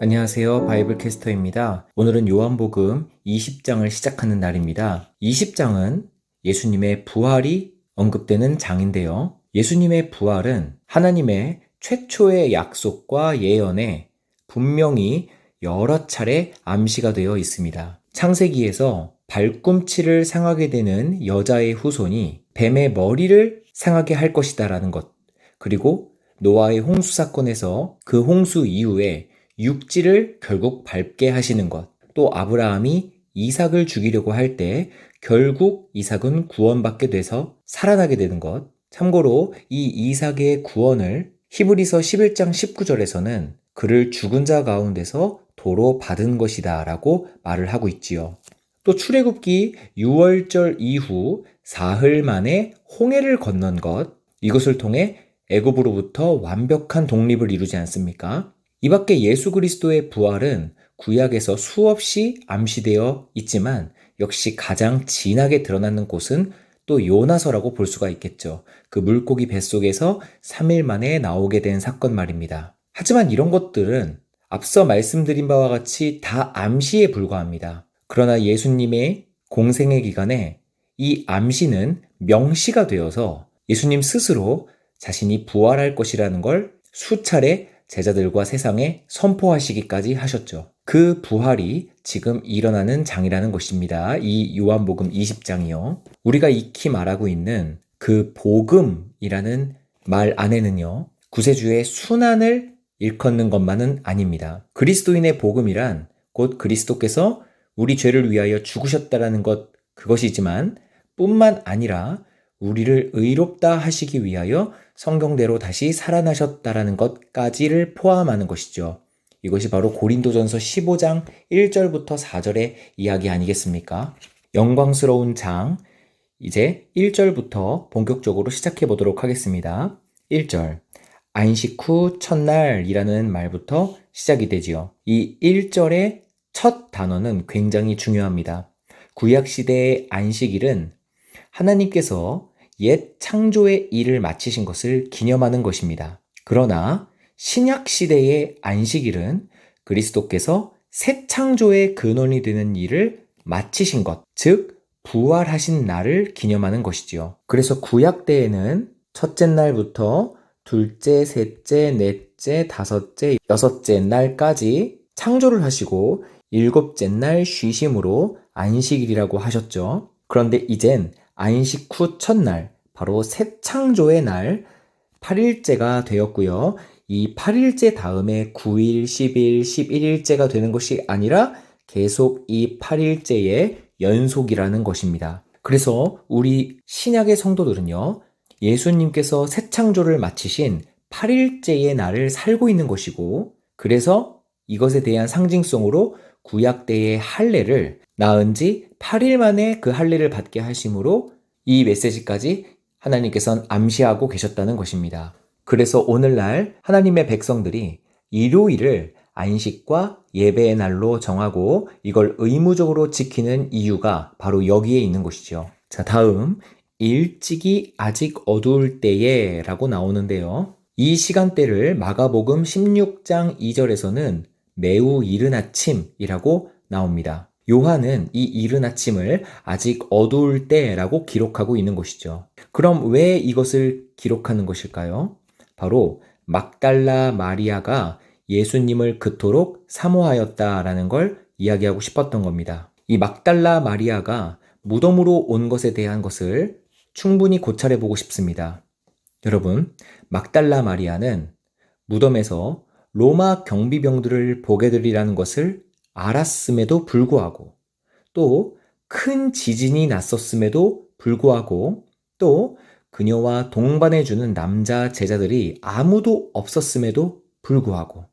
안녕하세요. 바이블 캐스터입니다. 오늘은 요한복음 20장을 시작하는 날입니다. 20장은 예수님의 부활이 언급되는 장인데요. 예수님의 부활은 하나님의 최초의 약속과 예언에 분명히 여러 차례 암시가 되어 있습니다. 창세기에서 발꿈치를 상하게 되는 여자의 후손이 뱀의 머리를 상하게 할 것이다라는 것, 그리고 노아의 홍수 사건에서 그 홍수 이후에 육지를 결국 밟게 하시는 것, 또 아브라함이 이삭을 죽이려고 할 때 결국 이삭은 구원받게 돼서 살아나게 되는 것. 참고로 이 이삭의 구원을 히브리서 11장 19절에서는 그를 죽은 자 가운데서 도로 받은 것이다 라고 말을 하고 있지요. 또 출애굽기 6월절 이후 사흘 만에 홍해를 건넌 것, 이것을 통해 애굽으로부터 완벽한 독립을 이루지 않습니까? 이 밖에 예수 그리스도의 부활은 구약에서 수없이 암시되어 있지만 역시 가장 진하게 드러나는 곳은 또 요나서라고 볼 수가 있겠죠. 그 물고기 뱃속에서 3일 만에 나오게 된 사건 말입니다. 하지만 이런 것들은 앞서 말씀드린 바와 같이 다 암시에 불과합니다. 그러나 예수님의 공생의 기간에 이 암시는 명시가 되어서 예수님 스스로 자신이 부활할 것이라는 걸 수차례 제자들과 세상에 선포하시기까지 하셨죠. 그 부활이 지금 일어나는 장이라는 것입니다. 이 요한복음 20장이요. 우리가 익히 말하고 있는 그 복음이라는 말 안에는요, 구세주의 순환을 일컫는 것만은 아닙니다. 그리스도인의 복음이란 곧 그리스도께서 우리 죄를 위하여 죽으셨다라는 것, 그것이지만 뿐만 아니라 우리를 의롭다 하시기 위하여 성경대로 다시 살아나셨다라는 것까지를 포함하는 것이죠. 이것이 바로 고린도전서 15장 1절부터 4절의 이야기 아니겠습니까? 영광스러운 장, 이제 1절부터 본격적으로 시작해 보도록 하겠습니다. 1절, 안식 후 첫날이라는 말부터 시작이 되지요. 이 1절의 첫 단어는 굉장히 중요합니다. 구약시대의 안식일은 하나님께서 옛 창조의 일을 마치신 것을 기념하는 것입니다. 그러나 신약 시대의 안식일은 그리스도께서 새 창조의 근원이 되는 일을 마치신 것, 즉 부활하신 날을 기념하는 것이지요. 그래서 구약 때에는 첫째 날부터 둘째, 셋째, 넷째, 다섯째, 여섯째 날까지 창조를 하시고 일곱째 날 쉬심으로 안식일이라고 하셨죠. 그런데 이젠 안식 후 첫날, 바로 새 창조의 날 8일째가 되었고요. 이 8일째 다음에 9일, 10일, 11일째가 되는 것이 아니라 계속 이 8일째의 연속이라는 것입니다. 그래서 우리 신약의 성도들은요, 예수님께서 새 창조를 마치신 8일째의 날을 살고 있는 것이고, 그래서 이것에 대한 상징성으로 구약 때의 할례를 나은 지 8일 만에 그 할례를 받게 하심으로 이 메시지까지 하나님께서는 암시하고 계셨다는 것입니다. 그래서 오늘날 하나님의 백성들이 일요일을 안식과 예배의 날로 정하고 이걸 의무적으로 지키는 이유가 바로 여기에 있는 것이죠. 자, 다음 일찍이 아직 어두울 때에 라고 나오는데요. 이 시간대를 마가복음 16장 2절에서는 매우 이른 아침이라고 나옵니다. 요한은 이 이른 아침을 아직 어두울 때라고 기록하고 있는 것이죠. 그럼 왜 이것을 기록하는 것일까요? 바로 막달라 마리아가 예수님을 그토록 사모하였다라는 걸 이야기하고 싶었던 겁니다. 이 막달라 마리아가 무덤으로 온 것에 대한 것을 충분히 고찰해 보고 싶습니다. 여러분, 막달라 마리아는 무덤에서 로마 경비병들을 보게 되리라는 것을 알았음에도 불구하고, 또 큰 지진이 났었음에도 불구하고, 또 그녀와 동반해주는 남자 제자들이 아무도 없었음에도 불구하고,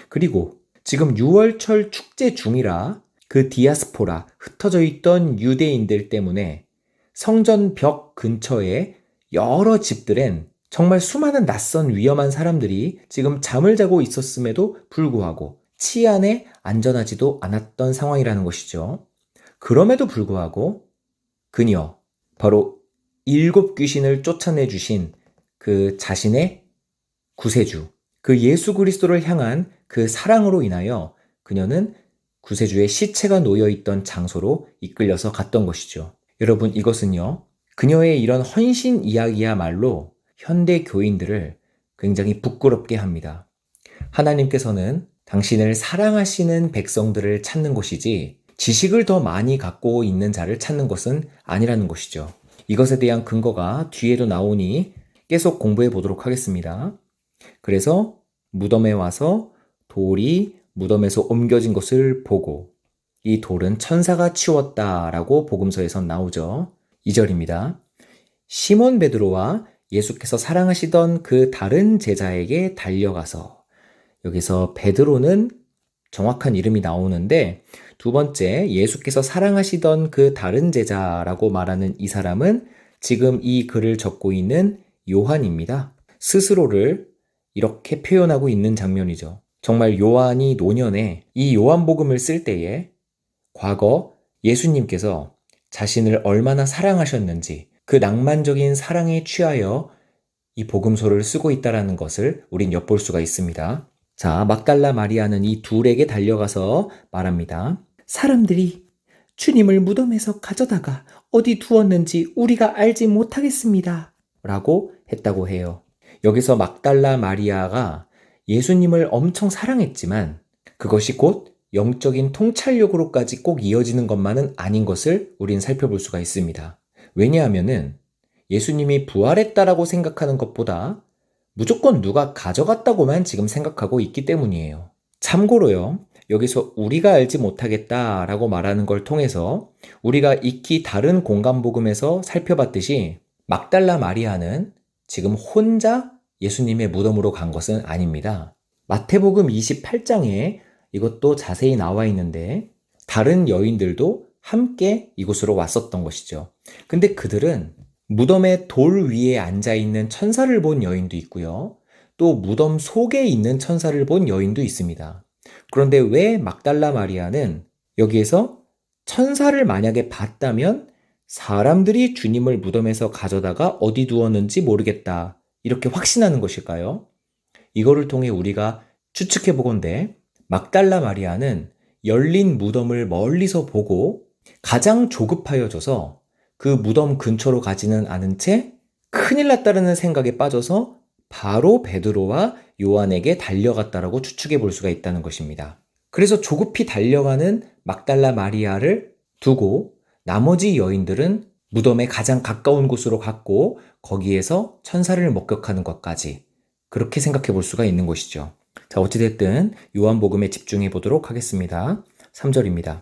그리고 지금 6월철 축제 중이라 그 디아스포라, 흩어져 있던 유대인들 때문에 성전 벽 근처에 여러 집들엔 정말 수많은 낯선 위험한 사람들이 지금 잠을 자고 있었음에도 불구하고 치안에 안전하지도 않았던 상황이라는 것이죠. 그럼에도 불구하고 그녀, 바로 7 귀신을 쫓아내 주신 그 자신의 구세주, 그 예수 그리스도를 향한 그 사랑으로 인하여 그녀는 구세주의 시체가 놓여있던 장소로 이끌려서 갔던 것이죠. 여러분, 이것은요, 그녀의 이런 헌신 이야기야말로 현대 교인들을 굉장히 부끄럽게 합니다. 하나님께서는 당신을 사랑하시는 백성들을 찾는 것이지 지식을 더 많이 갖고 있는 자를 찾는 것은 아니라는 것이죠. 이것에 대한 근거가 뒤에도 나오니 계속 공부해 보도록 하겠습니다. 그래서 무덤에 와서 돌이 무덤에서 옮겨진 것을 보고 이 돌은 천사가 치웠다라고 복음서에선 나오죠. 2절입니다. 시몬 베드로와 예수께서 사랑하시던 그 다른 제자에게 달려가서, 여기서 베드로는 정확한 이름이 나오는데 두 번째 예수께서 사랑하시던 그 다른 제자라고 말하는 이 사람은 지금 이 글을 적고 있는 요한입니다. 스스로를 이렇게 표현하고 있는 장면이죠. 정말 요한이 노년에 이 요한복음을 쓸 때에 과거 예수님께서 자신을 얼마나 사랑하셨는지 그 낭만적인 사랑에 취하여 이 복음서를 쓰고 있다는 것을 우린 엿볼 수가 있습니다. 자, 막달라 마리아는 이 둘에게 달려가서 말합니다. 사람들이 주님을 무덤에서 가져다가 어디 두었는지 우리가 알지 못하겠습니다. 라고 했다고 해요. 여기서 막달라 마리아가 예수님을 엄청 사랑했지만 그것이 곧 영적인 통찰력으로까지 꼭 이어지는 것만은 아닌 것을 우린 살펴볼 수가 있습니다. 왜냐하면은 예수님이 부활했다라고 생각하는 것보다 무조건 누가 가져갔다고만 지금 생각하고 있기 때문이에요. 참고로요, 여기서 우리가 알지 못하겠다라고 말하는 걸 통해서 우리가 익히 다른 공간복음에서 살펴봤듯이 막달라 마리아는 지금 혼자 예수님의 무덤으로 간 것은 아닙니다. 마태복음 28장에 이것도 자세히 나와 있는데 다른 여인들도 함께 이곳으로 왔었던 것이죠. 근데 그들은 무덤의 돌 위에 앉아있는 천사를 본 여인도 있고요. 또 무덤 속에 있는 천사를 본 여인도 있습니다. 그런데 왜 막달라 마리아는 여기에서 천사를 만약에 봤다면 사람들이 주님을 무덤에서 가져다가 어디 두었는지 모르겠다, 이렇게 확신하는 것일까요? 이거를 통해 우리가 추측해 보건대 막달라 마리아는 열린 무덤을 멀리서 보고 가장 조급하여져서 그 무덤 근처로 가지는 않은 채 큰일 났다는 생각에 빠져서 바로 베드로와 요한에게 달려갔다라고 추측해 볼 수가 있다는 것입니다. 그래서 조급히 달려가는 막달라 마리아를 두고 나머지 여인들은 무덤에 가장 가까운 곳으로 갔고 거기에서 천사를 목격하는 것까지 그렇게 생각해 볼 수가 있는 것이죠. 자, 어찌됐든 요한복음에 집중해 보도록 하겠습니다. 3절입니다.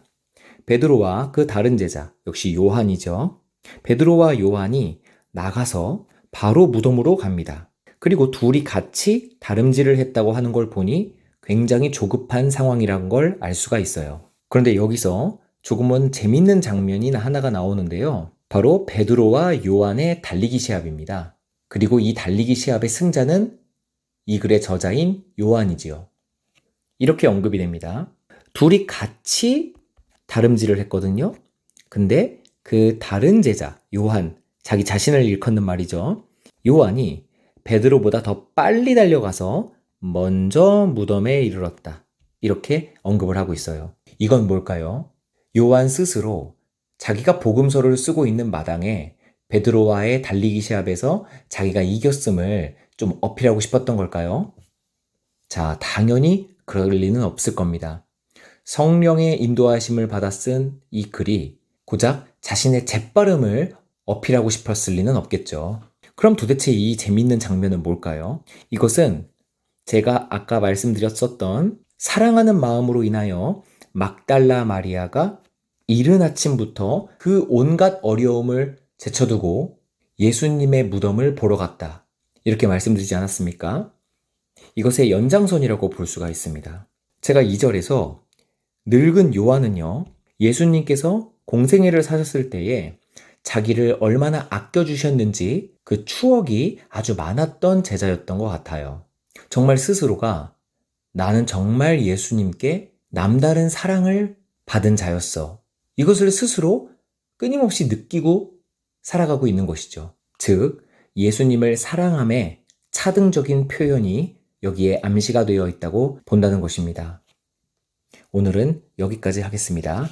베드로와 그 다른 제자, 역시 요한이죠. 베드로와 요한이 나가서 바로 무덤으로 갑니다. 그리고 둘이 같이 다름질을 했다고 하는 걸 보니 굉장히 조급한 상황이란 걸 알 수가 있어요. 그런데 여기서 조금은 재밌는 장면이 하나가 나오는데요. 바로 베드로와 요한의 달리기 시합입니다. 그리고 이 달리기 시합의 승자는 이 글의 저자인 요한이지요. 이렇게 언급이 됩니다. 둘이 같이 다름질을 했거든요. 근데 그 다른 제자, 요한, 자기 자신을 일컫는 말이죠. 요한이 베드로보다 더 빨리 달려가서 먼저 무덤에 이르렀다, 이렇게 언급을 하고 있어요. 이건 뭘까요? 요한 스스로 자기가 복음서를 쓰고 있는 마당에 베드로와의 달리기 시합에서 자기가 이겼음을 좀 어필하고 싶었던 걸까요? 자, 당연히 그럴 리는 없을 겁니다. 성령의 인도하심을 받아 쓴 이 글이 고작 자신의 재빠름을 어필하고 싶었을 리는 없겠죠. 그럼 도대체 이 재밌는 장면은 뭘까요? 이것은 제가 아까 말씀드렸었던 사랑하는 마음으로 인하여 막달라 마리아가 이른 아침부터 그 온갖 어려움을 제쳐두고 예수님의 무덤을 보러 갔다, 이렇게 말씀드리지 않았습니까? 이것의 연장선이라고 볼 수가 있습니다. 제가 2절에서 늙은 요한은요, 예수님께서 공생애를 사셨을 때에 자기를 얼마나 아껴주셨는지 그 추억이 아주 많았던 제자였던 것 같아요. 정말 스스로가 나는 정말 예수님께 남다른 사랑을 받은 자였어, 이것을 스스로 끊임없이 느끼고 살아가고 있는 것이죠. 즉, 예수님을 사랑함의 차등적인 표현이 여기에 암시가 되어 있다고 본다는 것입니다. 오늘은 여기까지 하겠습니다.